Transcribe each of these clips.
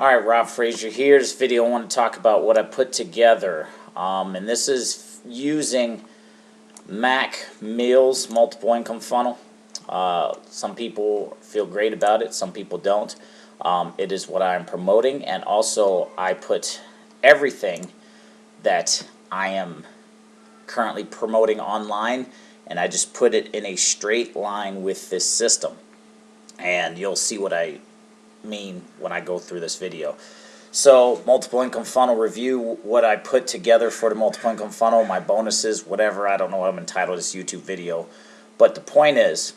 Alright, Rob Frazier here. This video I want to talk about what I put together. And this is using Mac Meals multiple income funnel. Some people feel great about it, some people don't. It is what I'm promoting, and also I put everything that I am currently promoting online, and I just put it in a straight line with this system. And you'll see what I mean when I go through this video. So, multiple income funnel review, what I put together for the multiple income funnel, my bonuses, whatever. I don't know what I'm entitled this YouTube video. But the point is,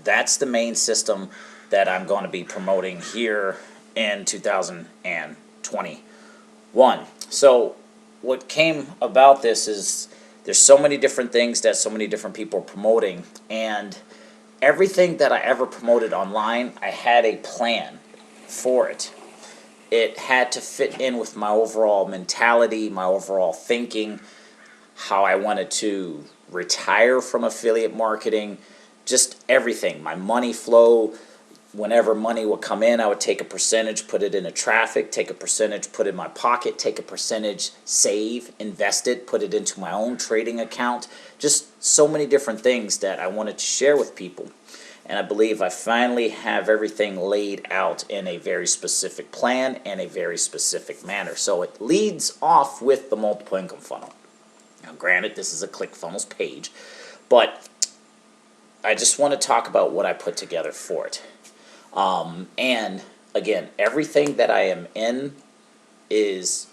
that's the main system that I'm going to be promoting here in 2021. So, what came about this is there's so many different things that so many different people are promoting, and everything that I ever promoted online, I had a plan for it. It had to fit in with my overall mentality, my overall thinking, how I wanted to retire from affiliate marketing, just everything. My money flow, whenever money would come in, I would take a percentage, put it into traffic, take a percentage, put it in my pocket, take a percentage, save, invest it, put it into my own trading account. Just so many different things that I wanted to share with people. And I believe I finally have everything laid out in a very specific plan and a very specific manner. So it leads off with the multiple income funnel. Now granted, this is a ClickFunnels page, but I just want to talk about what I put together for it. And again, everything that I am in is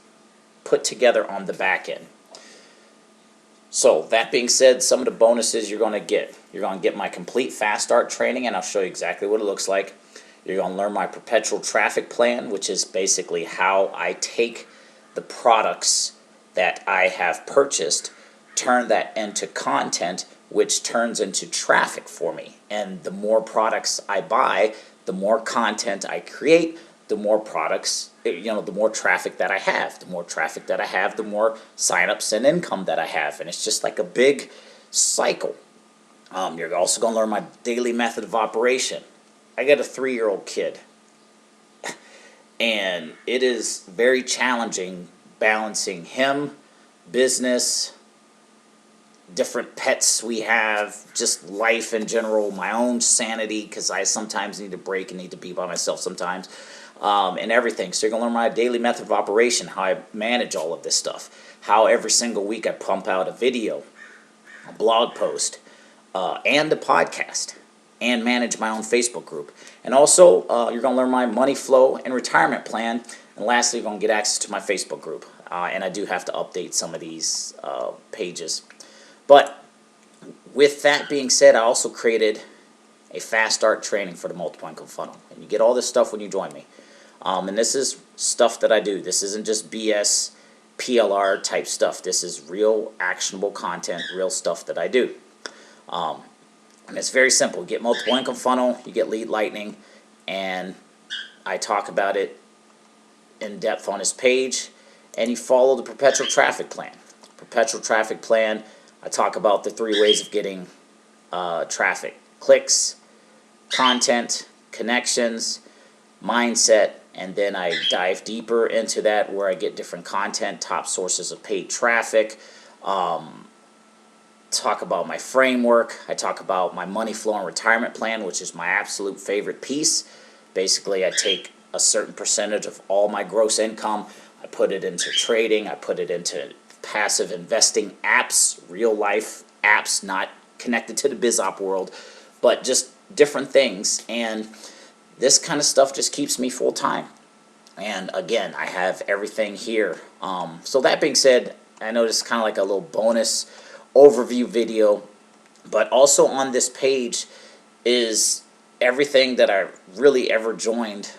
put together on the back end. So that being said, some of the bonuses you're going to get. You're going to get my complete fast start training, and I'll show you exactly what it looks like. You're going to learn my perpetual traffic plan, which is basically how I take the products that I have purchased, turn that into content, which turns into traffic for me. And the more products I buy, the more content I create, the more products, the more traffic that I have. The more traffic that I have, the more signups and income that I have. And it's just like a big cycle. You're also going to learn my daily method of operation. I got a 3-year-old kid. And it is very challenging balancing him, business, different pets we have, just life in general, my own sanity, because I sometimes need a break and need to be by myself sometimes, and everything. So you're going to learn my daily method of operation, how I manage all of this stuff, how every single week I pump out a video, a blog post, and a podcast, and manage my own Facebook group. And also, you're going to learn my money flow and retirement plan, and lastly, you're going to get access to my Facebook group. And I do have to update some of these pages. But with that being said, I also created a fast start training for the multiple income funnel. And you get all this stuff when you join me. And this is stuff that I do. This isn't just BS, PLR type stuff. This is real actionable content, real stuff that I do. And it's very simple. You get multiple income funnel, you get lead lightning, and I talk about it in depth on this page. And you follow the perpetual traffic plan. Perpetual traffic plan, I talk about the 3 ways of getting traffic: clicks, content, connections, mindset, and then I dive deeper into that where I get different content, top sources of paid traffic, talk about my framework, I talk about my money flow and retirement plan, which is my absolute favorite piece. Basically, I take a certain percentage of all my gross income, I put it into trading, I put it into passive investing apps, real life apps, not connected to the BizOp world, but just different things. And this kind of stuff just keeps me full time. And again, I have everything here. So that being said, I know this is kind of like a little bonus overview video, but also on this page is everything that I really ever joined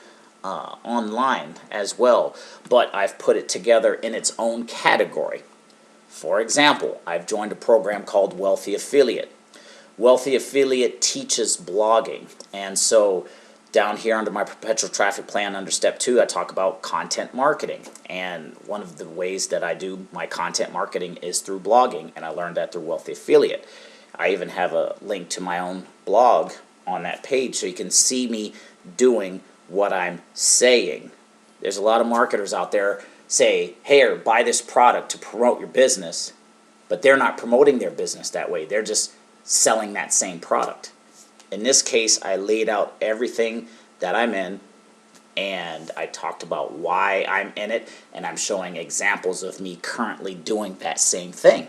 online as well, but I've put it together in its own category. For example, I've joined a program called Wealthy Affiliate. Wealthy Affiliate teaches blogging, and so down here under my perpetual traffic plan under step 2, I talk about content marketing, and one of the ways that I do my content marketing is through blogging, and I learned that through Wealthy Affiliate. I even have a link to my own blog on that page so you can see me doing what I'm saying There's a lot of marketers out there say, here, buy this product to promote your business, but they're not promoting their business that way. They're just selling that same product. In this case, I laid out everything that I'm in, and I talked about why I'm in it, and I'm showing examples of me currently doing that same thing.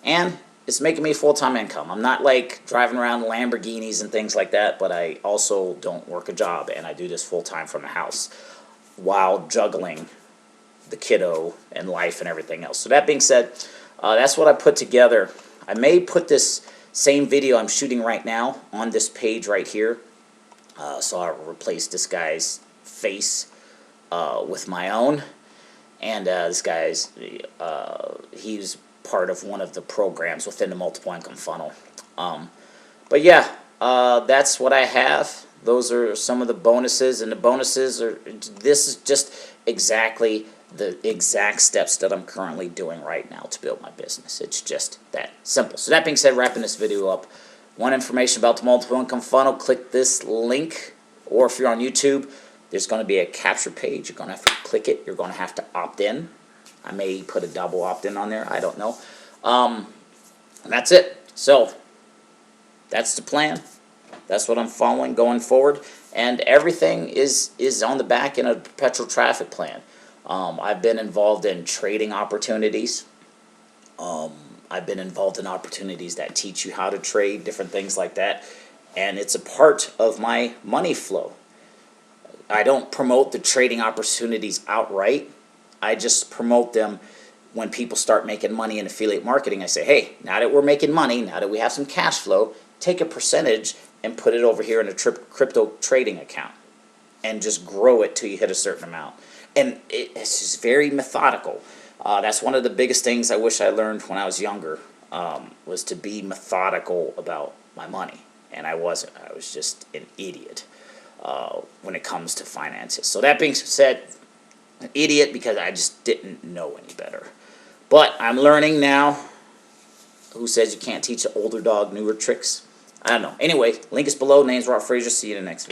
And it's making me full-time income. I'm not like driving around Lamborghinis and things like that, but I also don't work a job, and I do this full-time from the house while juggling the kiddo and life and everything else. So that being said, that's what I put together. I may put this same video I'm shooting right now on this page right here. So I'll replace this guy's face with my own. And this guy's, he's part of one of the programs within the multiple income funnel. But yeah, that's what I have. Those are some of the bonuses, and the bonuses are, this is just exactly the exact steps that I'm currently doing right now to build my business. It's just that simple. So that being said, wrapping this video up, want information about the multiple income funnel, click this link, or if you're on YouTube, there's going to be a capture page. You're going to have to click it. You're going to have to opt in. I may put a double opt-in on there. I don't know. And that's it. So that's the plan. That's what I'm following going forward. And everything is on the back end of a perpetual traffic plan. I've been involved in trading opportunities. I've been involved in opportunities that teach you how to trade, different things like that. And it's a part of my money flow. I don't promote the trading opportunities outright. I just promote them when people start making money in affiliate marketing. I say, hey, now that we're making money, now that we have some cash flow, take a percentage and put it over here in a crypto trading account and just grow it till you hit a certain amount. And it's just very methodical. That's one of the biggest things I wish I learned when I was younger, was to be methodical about my money. And I wasn't. I was just an idiot when it comes to finances. So that being said, an idiot because I just didn't know any better. But I'm learning now. Who says you can't teach an older dog newer tricks? I don't know. Anyway, link is below. Name's Rob Frazier. See you in the next video.